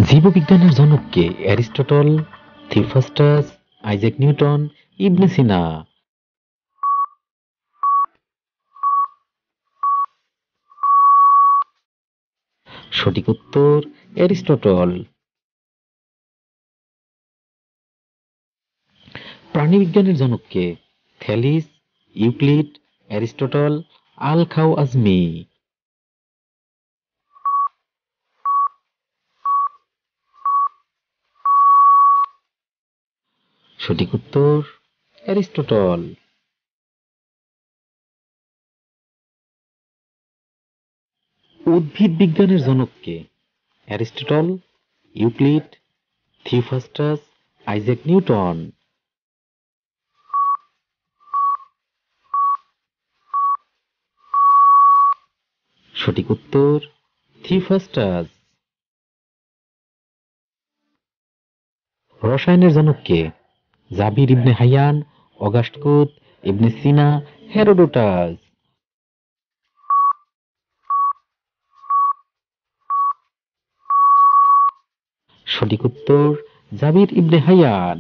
জীববিজ্ঞানের জনক কে? Aristotle, Theophrastus, Isaac Newton, Ibn Sina? সঠিক উত্তর অ্যারিস্টটল। প্রাণিবিজ্ঞানের জনক কে? Thales, Euclid, Aristotle, Al Khwarizmi? সঠিক উত্তর অ্যারিস্টটল। উদ্ভিদ বিজ্ঞানের জনক কে? Aristotle, Euclid, Theophrastus, Isaac Newton? সঠিক উত্তর থিওফ্রাস্টাস। রসায়নের জনক কে? Jabir Ibn Hayyan, Auguste Comte, Ibn Sina, Herodotus? সঠিক উত্তর জাবির ইবনে হাইয়ান।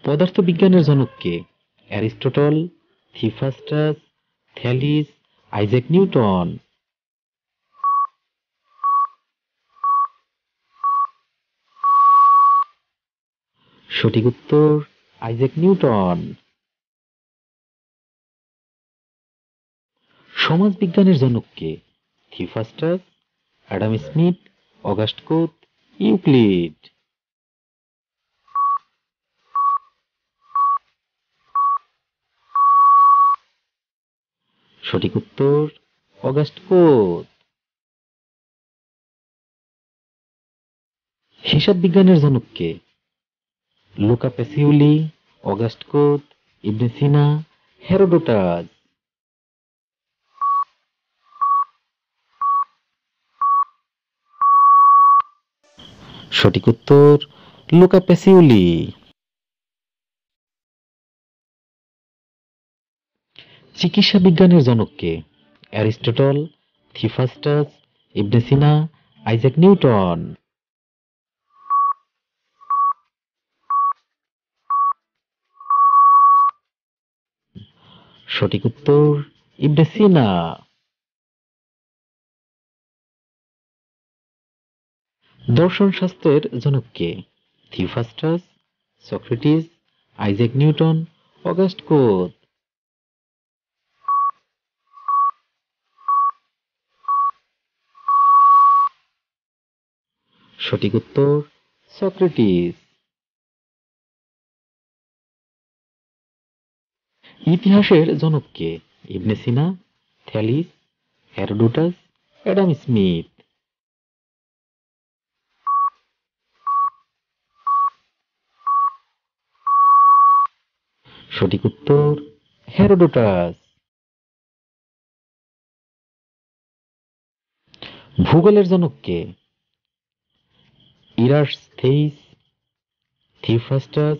পদার্থবিজ্ঞানের জনক কে? Aristotle, Theophrastus, Thales, Isaac Newton? সঠিক উত্তর আইজ্যাক নিউটন। সমাজবিজ্ঞানের জনক কে? Theophrastus, Adam Smith, August কুত, Euclid? সঠিক উত্তর অগাস্ট কুত। হিসাব বিজ্ঞানের জনক কে? Luca Pacioli, Auguste Comte, Ibn Sina, Herodotus? সঠিক উত্তর লুকা প্যাসিওলি। চিকিৎসা বিজ্ঞানের জনক কে? Aristotle, Theophrastus, Ibn Sina, Isaac Newton? সঠিক উত্তর ইবনে সিনা। দর্শন শাস্ত্রের জনক কে? Theophrastus, Socrates, Isaac Newton, Auguste Comte? সঠিক উত্তর সক্রেটিস। ইতিহাসের জনক কে? Ibn Sina, Thales, Herodotus, Adam Smith? সঠিক উত্তর হেরোডোটাস। ভূগোলের জনক কে? Eratosthenes, Theophrastus,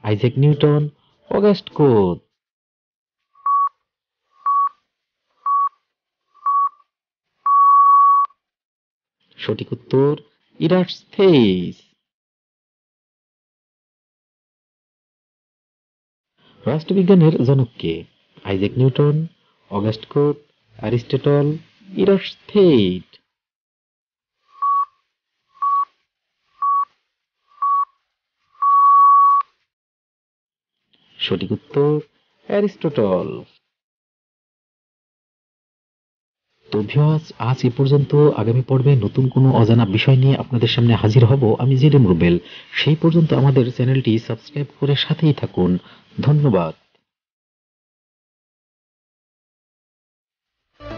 Isaac Newton, Auguste Comte? সঠিক উত্তর ইরাসথেইস। রাষ্ট্রবিজ্ঞানের জনক কে? Isaac Newton, Auguste Comte, Aristotle, Eratosthenes? সঠিক উত্তর অ্যারিস্টটল। তো ভিউয়ার্স, আজ এ পর্যন্ত। আগামী পর্বে নতুন কোনো অজানা বিষয় নিয়ে আপনাদের সামনে হাজির হব আমি জেডেম রুবেল। সেই পর্যন্ত আমাদের চ্যানেলটি সাবস্ক্রাইব করে সাথেই থাকুন। ধন্যবাদ।